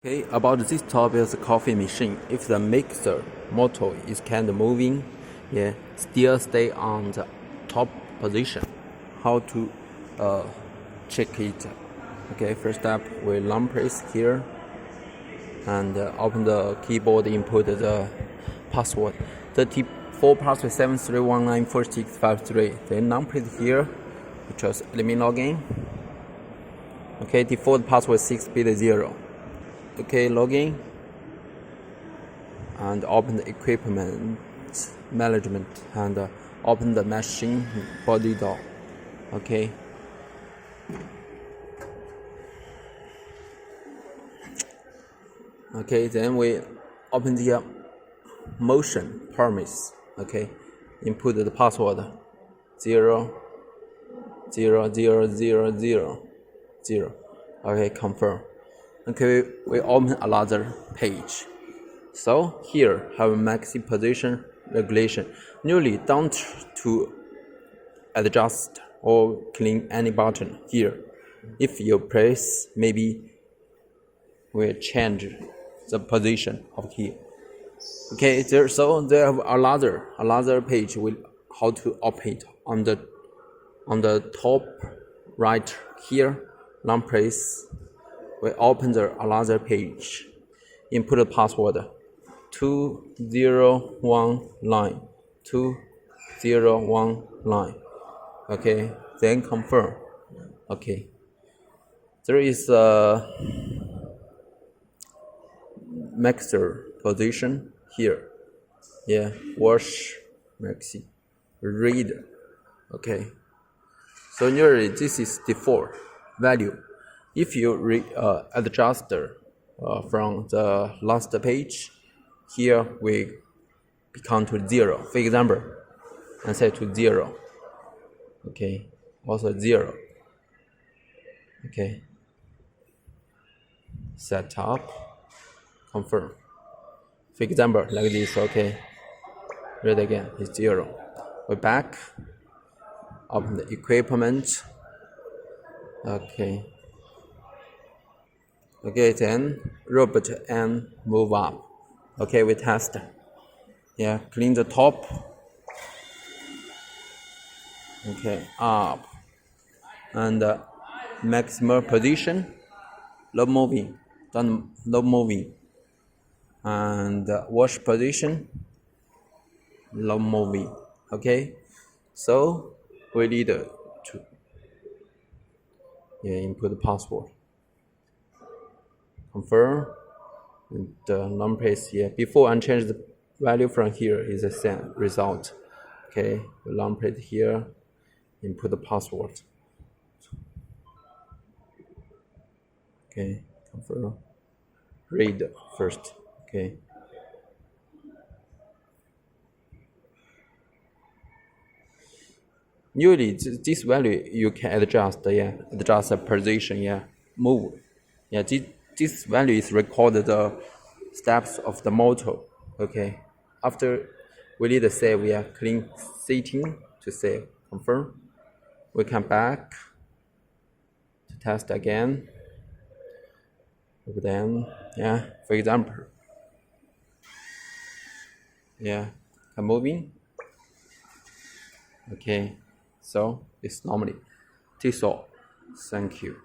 Okay, about this topic is coffee machine. If the mixer motor is kind of moving, still stay on the top position. How to check it? Okay, first step we long press here and open the keyboard, input the password 34 password 73194653. Then long press here, which is let me log in. Okay, default password 6-bit 0. Okay, login and open the equipment management and open the machine body door. Okay. Okay, then we open the motion promise. Okay, input the password 0 0 0 0 0 0. Okay, confirm. Okay, we open another page. So here have maxi position regulation. Newly down to adjust or clean any button here. If you press, maybe we change the position of here. Okay, there have another page with how to operate on the top right here. Long press. We open another page. Input the password 2019 2019. Okay, then confirm. Okay, there is a mixer position here. Wash maxi reader. Okay, so nearly this is default value. If you adjust from the last page, here we become to 0. For example, and set to 0. Okay, also 0. Okay, set up, confirm. For example, like this. Okay, read again. It's 0. We're back. Open the equipment. Okay. Okay, then robot and move up. Okay, we test. Clean the top. Okay, up. And maximum position, low moving, then low moving. And wash position, low moving. Okay, so we need to input the password. Confirm and long press here. Before and change the value from here is the same result. Okay, long press here, input the password. Okay, confirm. Read first. Okay. Usually this value you can adjust. Adjust the position. Move. This value is recorded the steps of the motor. Okay, after we need to save, clean setting to save. Confirm. We come back to test again. Then for example, I'm moving. Okay, so it's normally. This all. Thank you.